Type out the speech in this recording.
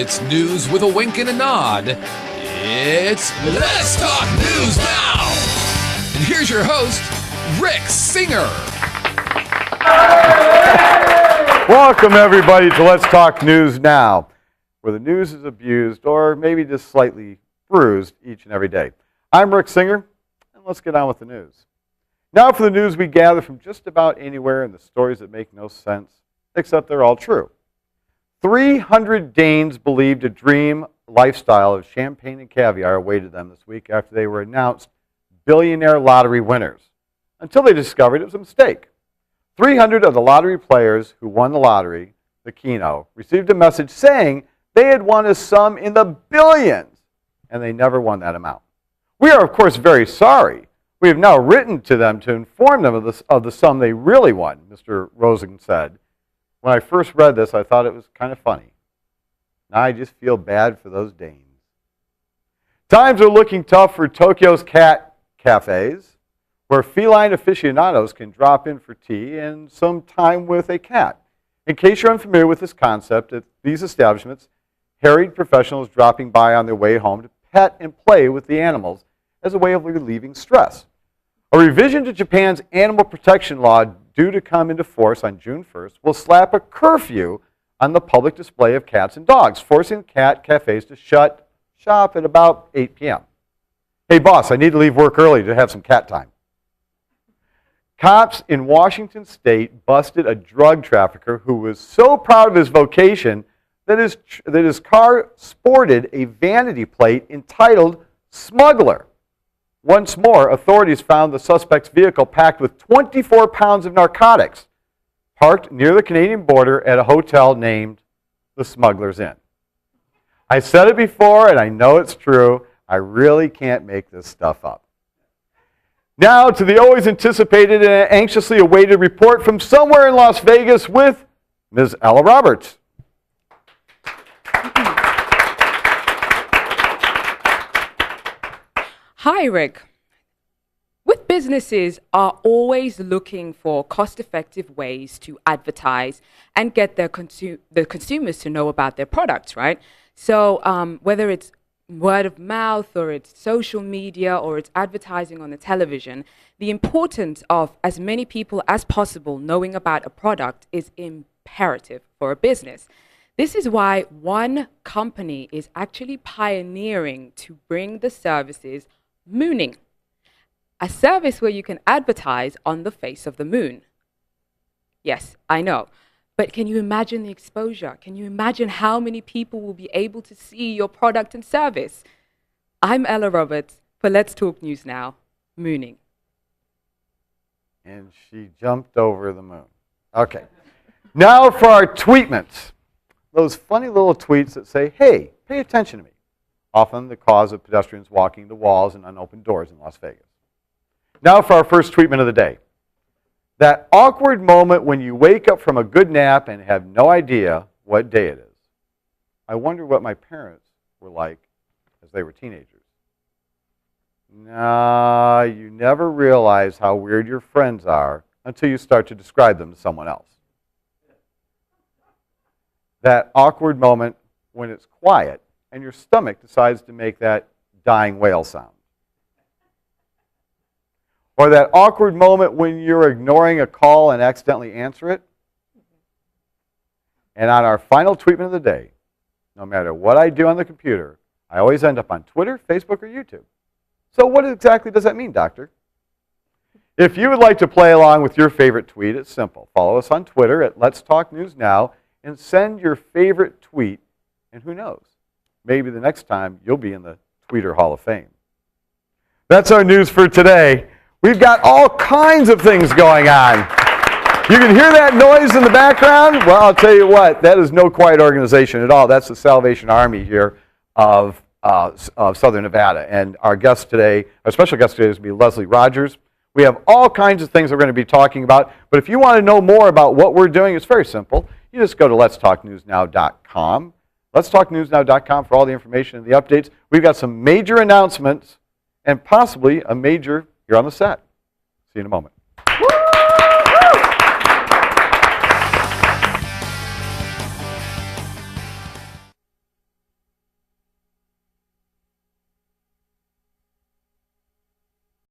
It's news with a wink and a nod. It's Let's Talk News Now! And here's your host, Rick Singer. Welcome, everybody, to Let's Talk News Now, where the news is abused or maybe just slightly bruised each and every day. I'm Rick Singer, and let's get on with the news. Now for the news we gather from just about anywhere and the stories that make no sense, except they're all true. 300 Danes believed a dream lifestyle of champagne and caviar awaited them this week after they were announced billionaire lottery winners, until they discovered it was a mistake. 300 of the lottery players who won the lottery, the Keno, received a message saying they had won a sum in the billions, and they never won that amount. We are, of course, very sorry. We have now written to them to inform them of the sum they really won, Mr. Rosen said. When I first read this, I thought it was kind of funny. Now I just feel bad for those Danes. Times are looking tough for Tokyo's cat cafes, where feline aficionados can drop in for tea and some time with a cat. In case you're unfamiliar with this concept, at these establishments, harried professionals dropping by on their way home to pet and play with the animals as a way of relieving stress. A revision to Japan's animal protection law due to come into force on June 1st will slap a curfew on the public display of cats and dogs, forcing cat cafes to shut shop at about 8 p.m. Hey boss, I need to leave work early to have some cat time. Cops in Washington state busted a drug trafficker who was so proud of his vocation that his car sported a vanity plate entitled Smuggler. Once more, authorities found the suspect's vehicle packed with 24 pounds of narcotics, parked near the Canadian border at a hotel named the Smuggler's Inn. I said it before, and I know it's true. I really can't make this stuff up. Now to the always anticipated and anxiously awaited report from somewhere in Las Vegas with Ms. Ella Roberts. Hi, Rick. With businesses are always looking for cost-effective ways to advertise and get the consumers to know about their products, right? So whether it's word of mouth or it's social media or it's advertising on the television, the importance of as many people as possible knowing about a product is imperative for a business. This is why one company is actually pioneering to bring the services mooning, a service where you can advertise on the face of the moon. Yes, I know, but can you imagine the exposure? Can you imagine how many people will be able to see your product and service? I'm Ella Roberts for Let's Talk News Now, mooning. And she jumped over the moon. Okay, now for our tweetments. Those funny little tweets that say, hey, pay attention to me. Often the cause of pedestrians walking the walls and unopened doors in Las Vegas. Now for our first tweetment of the day. That awkward moment when you wake up from a good nap and have no idea what day it is. I wonder what my parents were like as they were teenagers. Nah, you never realize how weird your friends are until you start to describe them to someone else. That awkward moment when it's quiet and your stomach decides to make that dying whale sound. Or that awkward moment when you're ignoring a call and accidentally answer it. And on our final tweetment of the day, no matter what I do on the computer, I always end up on Twitter, Facebook, or YouTube. So what exactly does that mean, Doctor? If you would like to play along with your favorite tweet, it's simple. Follow us on Twitter at Let's Talk News Now and send your favorite tweet, and who knows, maybe the next time you'll be in the Tweeter Hall of Fame. That's our news for today. We've got all kinds of things going on. You can hear that noise in the background? Well, I'll tell you what, that is no quiet organization at all. That's the Salvation Army here of Southern Nevada. And our guest today, our special guest today is going to be Leslie Rogers. We have all kinds of things we're going to be talking about. But if you want to know more about what we're doing, it's very simple. You just go to letstalknewsnow.com. Letstalknewsnow.com for all the information and the updates. We've got some major announcements and possibly a major here on the set. See you in a moment.